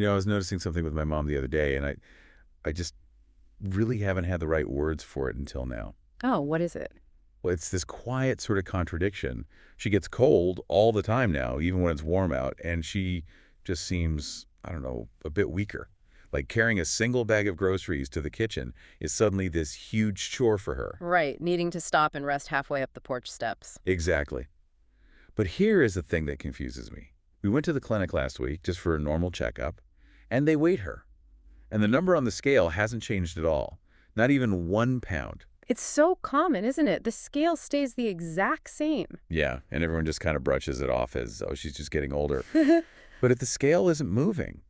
I was noticing something with my mom the other day, and I just really haven't had the right words for it until now. Oh, what is it? Well, it's this quiet sort of contradiction. She gets cold all the time now, even when it's warm out, and she just seems, I don't know, a bit weaker. Like carrying a single bag of groceries to the kitchen is suddenly this huge chore for her. Right, needing to stop and rest halfway up the porch steps. Exactly. But here is the thing that confuses me. We went to the clinic last week just for a normal checkup, and they weighed her. And the number on the scale hasn't changed at all. Not even 1 pound. It's so common, isn't it? The scale stays the exact same. Yeah, and everyone just kind of brushes it off as, oh, she's just getting older. But if the scale isn't moving,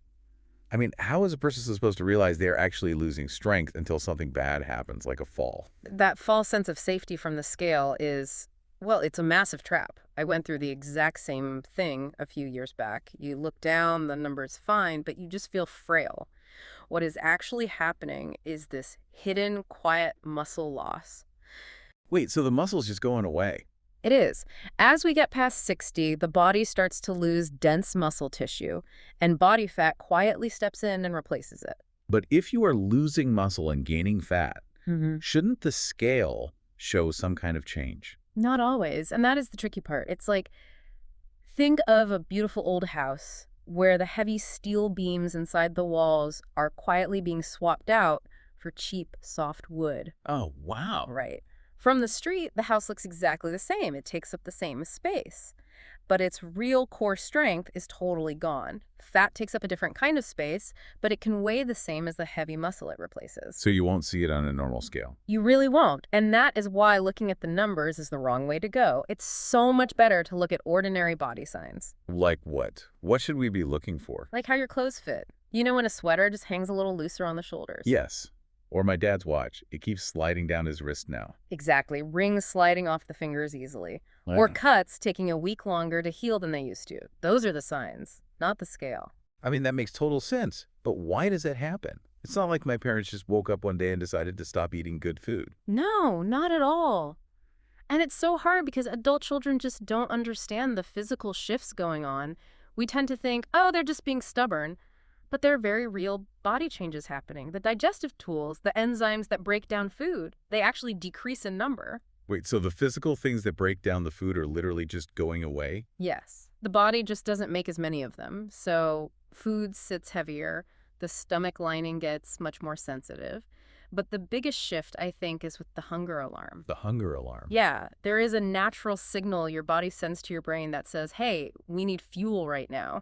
I mean, how is a person supposed to realize they're actually losing strength until something bad happens, like a fall? That false sense of safety from the scale is, well, it's a massive trap. I went through the exact same thing a few years back. You look down, the number's fine, but you just feel frail. What is actually happening is this hidden, quiet muscle loss. Wait, so the muscle's just going away? It is. As we get past 60, the body starts to lose dense muscle tissue, and body fat quietly steps in and replaces it. But if you are losing muscle and gaining fat, shouldn't the scale show some kind of change? Not always, and that is the tricky part. It's like, think of a beautiful old house where the heavy steel beams inside the walls are quietly being swapped out for cheap, soft wood. Oh, wow. Right. From the street, the house looks exactly the same. It takes up the same space. But its real core strength is totally gone. Fat takes up a different kind of space, but it can weigh the same as the heavy muscle it replaces. So you won't see it on a normal scale? You really won't. And that is why looking at the numbers is the wrong way to go. It's so much better to look at ordinary body signs. Like what? What should we be looking for? Like how your clothes fit. You know when a sweater just hangs a little looser on the shoulders? Yes. Or my dad's watch. It keeps sliding down his wrist now. Exactly. Rings sliding off the fingers easily. Wow. Or cuts taking a week longer to heal than they used to. Those are the signs, not the scale. I mean, that makes total sense. But why does that happen? It's not like my parents just woke up one day and decided to stop eating good food. No, not at all. And it's so hard because adult children just don't understand the physical shifts going on. We tend to think, oh, they're just being stubborn. But there are very real body changes happening. The digestive tools, the enzymes that break down food, they actually decrease in number. Wait, so the physical things that break down the food are literally just going away? Yes. The body just doesn't make as many of them. So food sits heavier. The stomach lining gets much more sensitive. But the biggest shift, I think, is with the hunger alarm. The hunger alarm? Yeah, there is a natural signal your body sends to your brain that says, hey, we need fuel right now.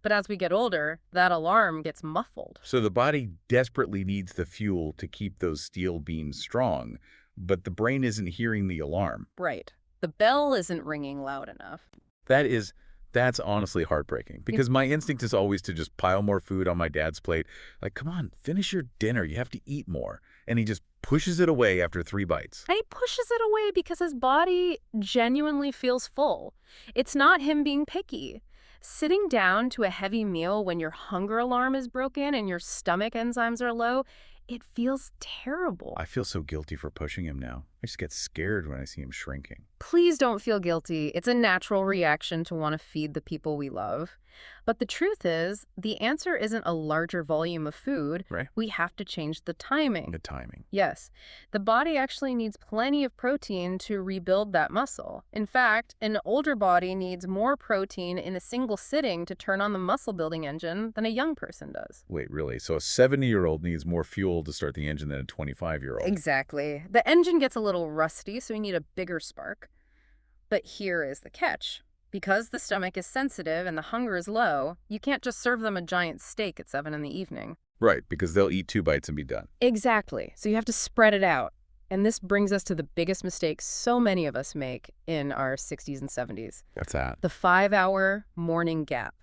But as we get older, that alarm gets muffled. So the body desperately needs the fuel to keep those steel beams strong, but the brain isn't hearing the alarm. Right. The bell isn't ringing loud enough. That's honestly heartbreaking because my instinct is always to just pile more food on my dad's plate. Like, come on, finish your dinner. You have to eat more. And he just pushes it away after 3 bites. And he pushes it away because his body genuinely feels full. It's not him being picky. Sitting down to a heavy meal when your hunger alarm is broken and your stomach enzymes are low, it feels terrible. I feel so guilty for pushing him now. I just get scared when I see him shrinking. Please don't feel guilty. It's a natural reaction to want to feed the people we love. But the truth is, the answer isn't a larger volume of food. Right. We have to change the timing. The timing. Yes. The body actually needs plenty of protein to rebuild that muscle. In fact, an older body needs more protein in a single sitting to turn on the muscle-building engine than a young person does. Wait, really? So a 70-year-old needs more fuel to start the engine than a 25-year-old? Exactly. The engine gets a little rusty, so you need a bigger spark. But here is the catch. Because the stomach is sensitive and the hunger is low, you can't just serve them a giant steak at 7 in the evening. Right, because they'll eat 2 bites and be done. Exactly. So you have to spread it out. And this brings us to the biggest mistake so many of us make in our 60s and 70s. What's that? The 5-hour morning gap.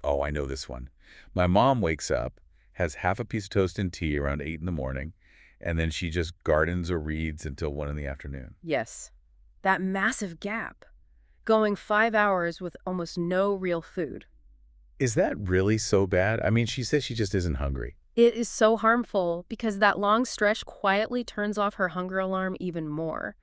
Oh, I know this one. My mom wakes up, has half a piece of toast and tea around 8 in the morning, and then she just gardens or reads until 1 in the afternoon. Yes. That massive gap. Going 5 hours with almost no real food. Is that really so bad? I mean, she says she just isn't hungry. It is so harmful because that long stretch quietly turns off her hunger alarm even more.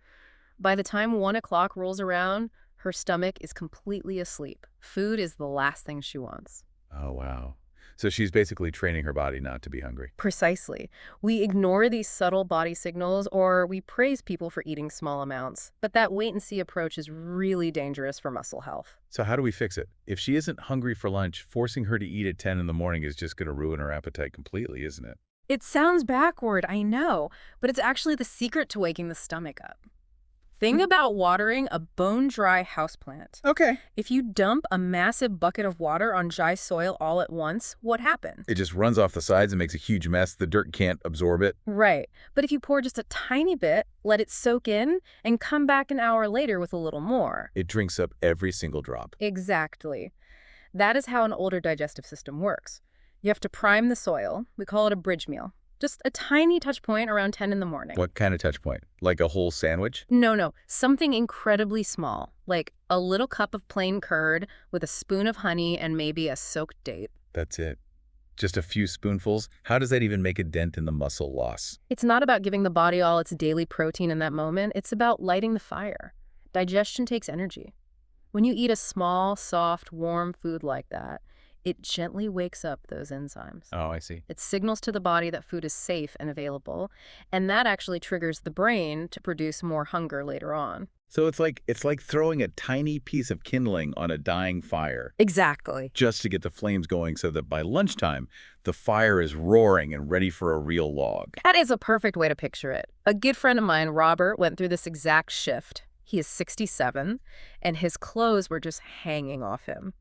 By the time 1 o'clock rolls around, her stomach is completely asleep. Food is the last thing she wants. Oh, wow. So she's basically training her body not to be hungry. Precisely. We ignore these subtle body signals or we praise people for eating small amounts. But that wait and see approach is really dangerous for muscle health. So how do we fix it? If she isn't hungry for lunch, forcing her to eat at 10 in the morning is just going to ruin her appetite completely, isn't it? It sounds backward, I know, but it's actually the secret to waking the stomach up. Think about watering a bone-dry houseplant. Okay. If you dump a massive bucket of water on dry soil all at once, what happens? It just runs off the sides and makes a huge mess. The dirt can't absorb it. Right. But if you pour just a tiny bit, let it soak in, and come back an hour later with a little more. It drinks up every single drop. Exactly. That is how an older digestive system works. You have to prime the soil. We call it a bridge meal. Just a tiny touch point around 10 in the morning. What kind of touch point? Like a whole sandwich? No. Something incredibly small, like a little cup of plain curd with a spoon of honey and maybe a soaked date. That's it. Just a few spoonfuls? How does that even make a dent in the muscle loss? It's not about giving the body all its daily protein in that moment. It's about lighting the fire. Digestion takes energy. When you eat a small, soft, warm food like that, it gently wakes up those enzymes. Oh, I see. It signals to the body that food is safe and available, and that actually triggers the brain to produce more hunger later on. So it's like throwing a tiny piece of kindling on a dying fire Exactly. just to get the flames going so that by lunchtime, the fire is roaring and ready for a real log. That is a perfect way to picture it. A good friend of mine, Robert, went through this exact shift. He is 67, and his clothes were just hanging off him.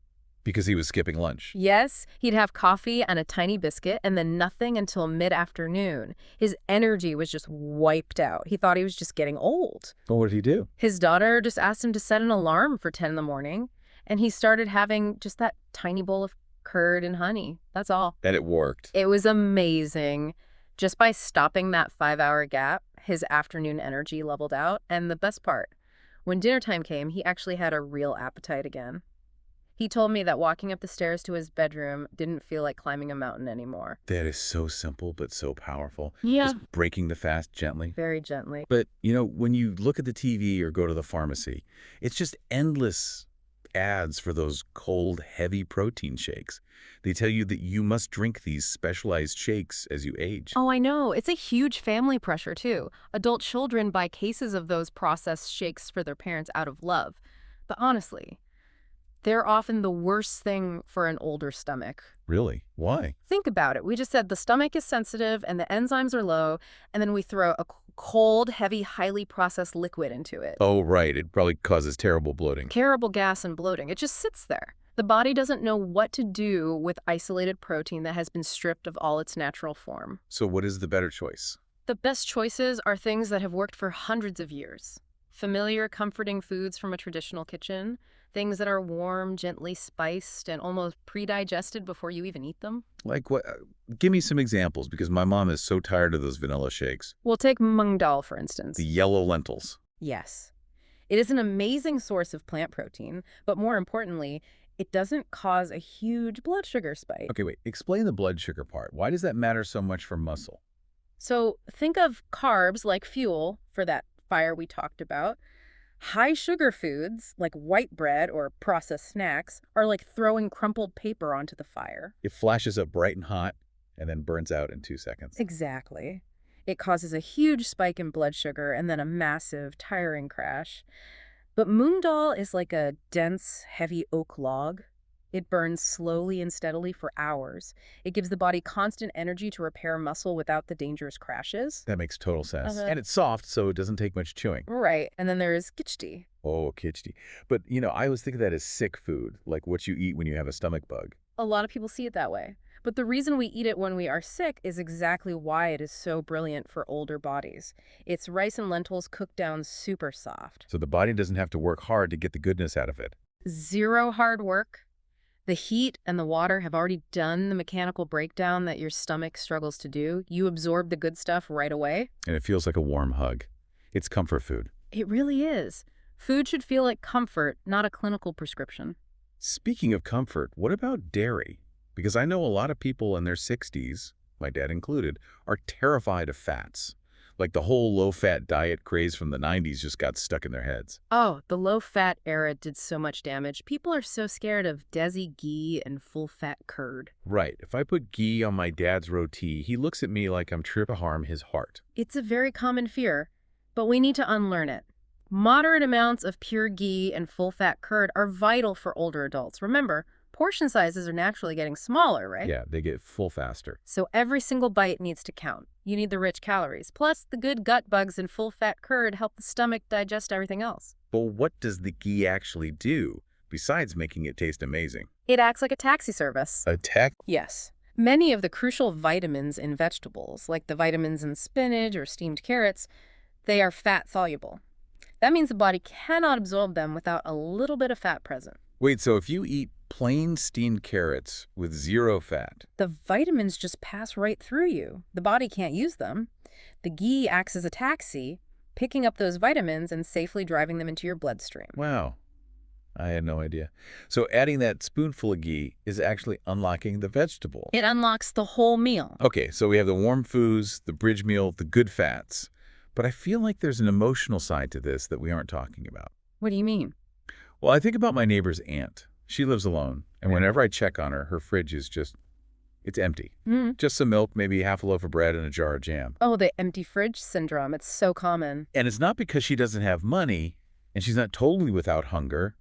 Because he was skipping lunch. Yes, he'd have coffee and a tiny biscuit and then nothing until mid-afternoon. His energy was just wiped out. He thought he was just getting old. Well, what did he do? His daughter just asked him to set an alarm for 10 in the morning, and he started having just that tiny bowl of curd and honey. That's all. And it worked. It was amazing. Just by stopping that 5-hour gap, his afternoon energy leveled out. And the best part, when dinner time came, he actually had a real appetite again. He told me that walking up the stairs to his bedroom didn't feel like climbing a mountain anymore. That is so simple but so powerful. Yeah. Just breaking the fast gently. Very gently. But, when you look at the TV or go to the pharmacy, it's just endless ads for those cold, heavy protein shakes. They tell you that you must drink these specialized shakes as you age. Oh, I know. It's a huge family pressure, too. Adult children buy cases of those processed shakes for their parents out of love. But honestly, they're often the worst thing for an older stomach. Really? Why? Think about it. We just said the stomach is sensitive and the enzymes are low, and then we throw a cold, heavy, highly processed liquid into it. Oh, right. It probably causes terrible bloating. Terrible gas and bloating. It just sits there. The body doesn't know what to do with isolated protein that has been stripped of all its natural form. So what is the better choice? The best choices are things that have worked for hundreds of years. Familiar, comforting foods from a traditional kitchen, things that are warm, gently spiced, and almost pre-digested before you even eat them. Like what? Give me some examples, because my mom is so tired of those vanilla shakes. We'll take moong dal, for instance. The yellow lentils. Yes. It is an amazing source of plant protein, but more importantly, it doesn't cause a huge blood sugar spike. Okay, wait. Explain the blood sugar part. Why does that matter so much for muscle? So think of carbs like fuel for that fire we talked about. High sugar foods like white bread or processed snacks are like throwing crumpled paper onto the fire. It flashes up bright and hot and then burns out in 2 seconds. Exactly. It causes a huge spike in blood sugar and then a massive, tiring crash. But moong dal is like a dense, heavy oak log. It burns slowly and steadily for hours. It gives the body constant energy to repair muscle without the dangerous crashes. That makes total sense. Uh-huh. And it's soft, so it doesn't take much chewing. Right. And then there's khichdi. Oh, khichdi. But, I always think of that as sick food, like what you eat when you have a stomach bug. A lot of people see it that way. But the reason we eat it when we are sick is exactly why it is so brilliant for older bodies. It's rice and lentils cooked down super soft. So the body doesn't have to work hard to get the goodness out of it. Zero hard work. The heat and the water have already done the mechanical breakdown that your stomach struggles to do. You absorb the good stuff right away. And it feels like a warm hug. It's comfort food. It really is. Food should feel like comfort, not a clinical prescription. Speaking of comfort, what about dairy? Because I know a lot of people in their 60s, my dad included, are terrified of fats. Like the whole low-fat diet craze from the 90s just got stuck in their heads. Oh, the low-fat era did so much damage. People are so scared of desi ghee and full-fat curd. Right. If I put ghee on my dad's roti, he looks at me like I'm trying to harm his heart. It's a very common fear, but we need to unlearn it. Moderate amounts of pure ghee and full-fat curd are vital for older adults. Remember, portion sizes are naturally getting smaller, right? Yeah, they get full faster. So every single bite needs to count. You need the rich calories. Plus, the good gut bugs in full-fat curd help the stomach digest everything else. But what does the ghee actually do, besides making it taste amazing? It acts like a taxi service. A tech? Yes. Many of the crucial vitamins in vegetables, like the vitamins in spinach or steamed carrots, they are fat-soluble. That means the body cannot absorb them without a little bit of fat present. Wait, so if you eat plain steamed carrots with zero fat, The vitamins just pass right through you. The body can't use them. The ghee acts as a taxi, picking up those vitamins and safely driving them into your bloodstream. wow, I had no idea. So adding that spoonful of ghee is actually unlocking the vegetable. It unlocks the whole meal. Okay, so we have the warm foods, the bridge meal, the good fats. But I feel like there's an emotional side to this that we aren't talking about. What do you mean? Well, I think about my neighbor's aunt. She lives alone, and whenever I check on her, her fridge is it's empty. Just some milk, maybe half a loaf of bread, and a jar of jam. Oh, the empty fridge syndrome. It's so common. And it's not because she doesn't have money, and she's not totally without hunger,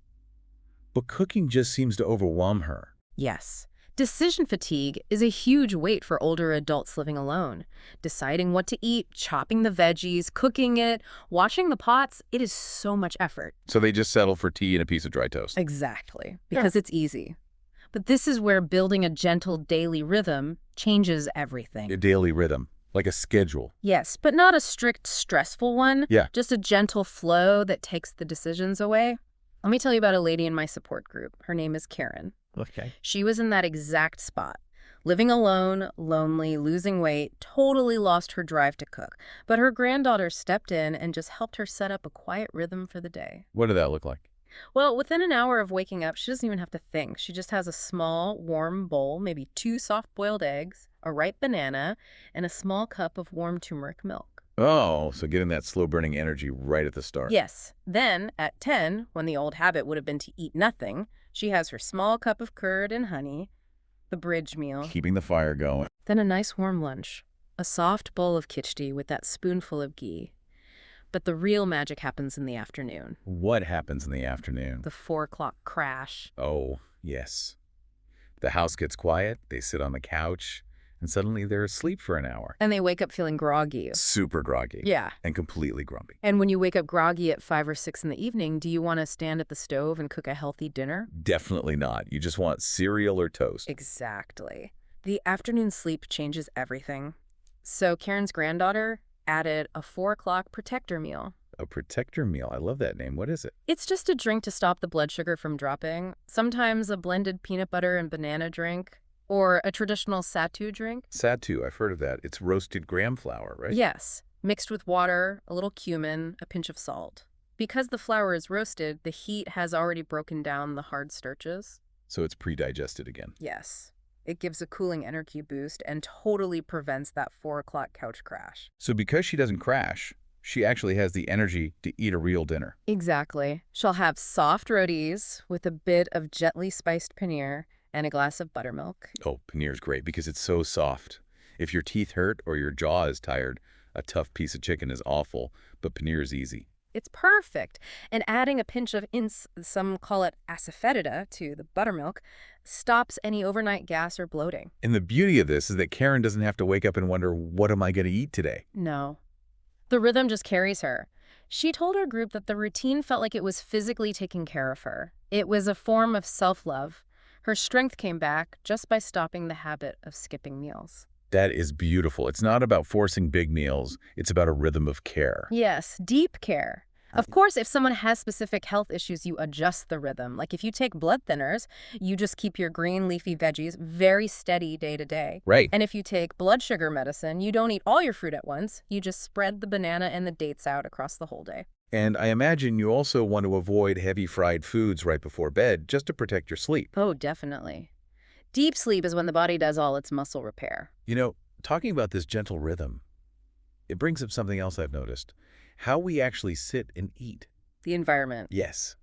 but cooking just seems to overwhelm her. Yes. Decision fatigue is a huge weight for older adults living alone. Deciding what to eat, chopping the veggies, cooking it, washing the pots, it is so much effort. So they just settle for tea and a piece of dry toast. Exactly. Because it's easy. But this is where building a gentle daily rhythm changes everything. A daily rhythm, like a schedule. Yes, but not a strict, stressful one. Yeah. Just a gentle flow that takes the decisions away. Let me tell you about a lady in my support group. Her name is Karen. Okay. She was in that exact spot. Living alone, lonely, losing weight, totally lost her drive to cook. But her granddaughter stepped in and just helped her set up a quiet rhythm for the day. What did that look like? Well, within an hour of waking up, she doesn't even have to think. She just has a small, warm bowl, maybe 2 soft-boiled eggs, a ripe banana, and a small cup of warm turmeric milk. Oh, so getting that slow-burning energy right at the start. Yes. Then, at 10, when the old habit would have been to eat nothing, she has her small cup of curd and honey, the bridge meal, Keeping the fire going. then a nice warm lunch, a soft bowl of khichdi with that spoonful of ghee. But the real magic happens in the afternoon, What happens in the afternoon? the 4 o'clock crash. Oh, yes. The house gets quiet, they sit on the couch, and suddenly they're asleep for an hour. And they wake up feeling groggy. Super groggy. Yeah. And completely grumpy. And when you wake up groggy at 5 or 6 in the evening, do you want to stand at the stove and cook a healthy dinner? Definitely not. You just want cereal or toast. Exactly. The afternoon sleep changes everything. So Karen's granddaughter added a 4 o'clock protector meal. A protector meal. I love that name. What is it? It's just a drink to stop the blood sugar from dropping. Sometimes a blended peanut butter and banana drink, or a traditional sattu drink. Sattu, I've heard of that. It's roasted gram flour, right? Yes, mixed with water, a little cumin, a pinch of salt. Because the flour is roasted, the heat has already broken down the hard starches. So it's pre-digested again. Yes. It gives a cooling energy boost and totally prevents that 4 o'clock couch crash. So because she doesn't crash, she actually has the energy to eat a real dinner. Exactly. She'll have soft rotis with a bit of gently spiced paneer and a glass of buttermilk. Oh, paneer's great because it's so soft. If your teeth hurt or your jaw is tired, a tough piece of chicken is awful, but paneer is easy. It's perfect. And adding a pinch of some call it asafoetida, to the buttermilk stops any overnight gas or bloating. And the beauty of this is that Karen doesn't have to wake up and wonder, what am I going to eat today? No. The rhythm just carries her. She told her group that the routine felt like it was physically taking care of her. It was a form of self-love. Her strength came back just by stopping the habit of skipping meals. That is beautiful. It's not about forcing big meals. It's about a rhythm of care. Yes, deep care. Of course, if someone has specific health issues, you adjust the rhythm. Like if you take blood thinners, you just keep your green leafy veggies very steady day to day. Right. And if you take blood sugar medicine, you don't eat all your fruit at once. You just spread the banana and the dates out across the whole day. And I imagine you also want to avoid heavy fried foods right before bed just to protect your sleep. Oh, definitely. Deep sleep is when the body does all its muscle repair. You know, talking about this gentle rhythm, it brings up something else I've noticed. How we actually sit and eat. The environment. Yes.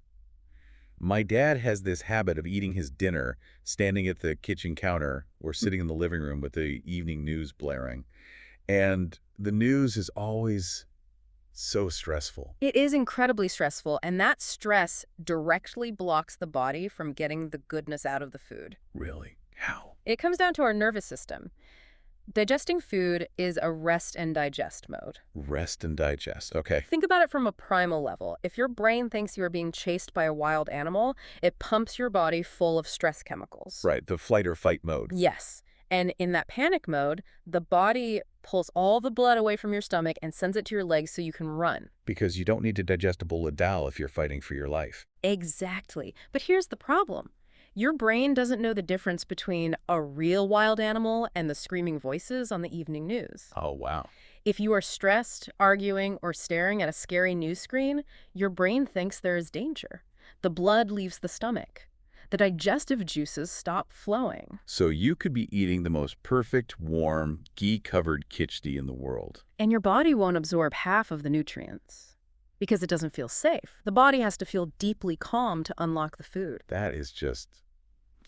My dad has this habit of eating his dinner standing at the kitchen counter or sitting in the living room with the evening news blaring. And the news is always so stressful. It is incredibly stressful, and that stress directly blocks the body from getting the goodness out of the food. Really? How? It comes down to our nervous system. Digesting food is a rest and digest mode. Rest and digest. Okay. Think about it from a primal level. If your brain thinks you are being chased by a wild animal, it pumps your body full of stress chemicals. Right, the flight or fight mode. Yes. And in that panic mode, the body pulls all the blood away from your stomach and sends it to your legs so you can run. Because you don't need to digest a bowl of dal if you're fighting for your life. Exactly. But here's the problem. Your brain doesn't know the difference between a real wild animal and the screaming voices on the evening news. Oh, wow. If you are stressed, arguing, or staring at a scary news screen, your brain thinks there is danger. The blood leaves the stomach. The digestive juices stop flowing. So you could be eating the most perfect, warm, ghee-covered khichdi in the world. And your body won't absorb half of the nutrients because it doesn't feel safe. The body has to feel deeply calm to unlock the food. That is just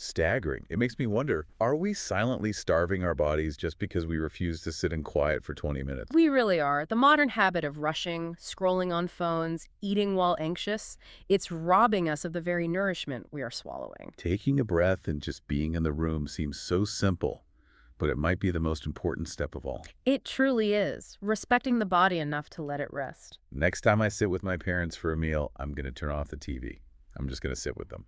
staggering. It makes me wonder, are we silently starving our bodies just because we refuse to sit in quiet for 20 minutes? We really are. The modern habit of rushing, scrolling on phones, eating while anxious, it's robbing us of the very nourishment we are swallowing. Taking a breath and just being in the room seems so simple, but it might be the most important step of all. It truly is, respecting the body enough to let it rest. Next time I sit with my parents for a meal, I'm going to turn off the TV. I'm just going to sit with them.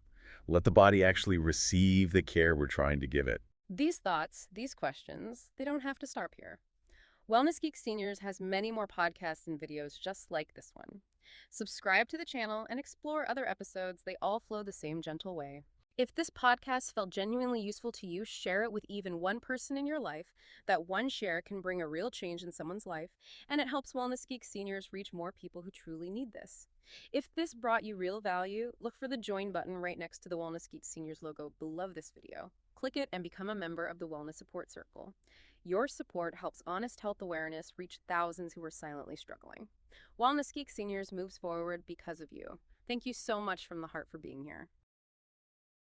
Let the body actually receive the care we're trying to give it. These thoughts, these questions, they don't have to stop here. Wellness Geek Seniors has many more podcasts and videos just like this one. Subscribe to the channel and explore other episodes. They all flow the same gentle way. If this podcast felt genuinely useful to you, share it with even one person in your life. That one share can bring a real change in someone's life, and it helps Wellness Geek Seniors reach more people who truly need this. If this brought you real value, look for the join button right next to the Wellness Geek Seniors logo below this video. Click it and become a member of the Wellness Support Circle. Your support helps honest health awareness reach thousands who are silently struggling. Wellness Geek Seniors moves forward because of you. Thank you so much from the heart for being here.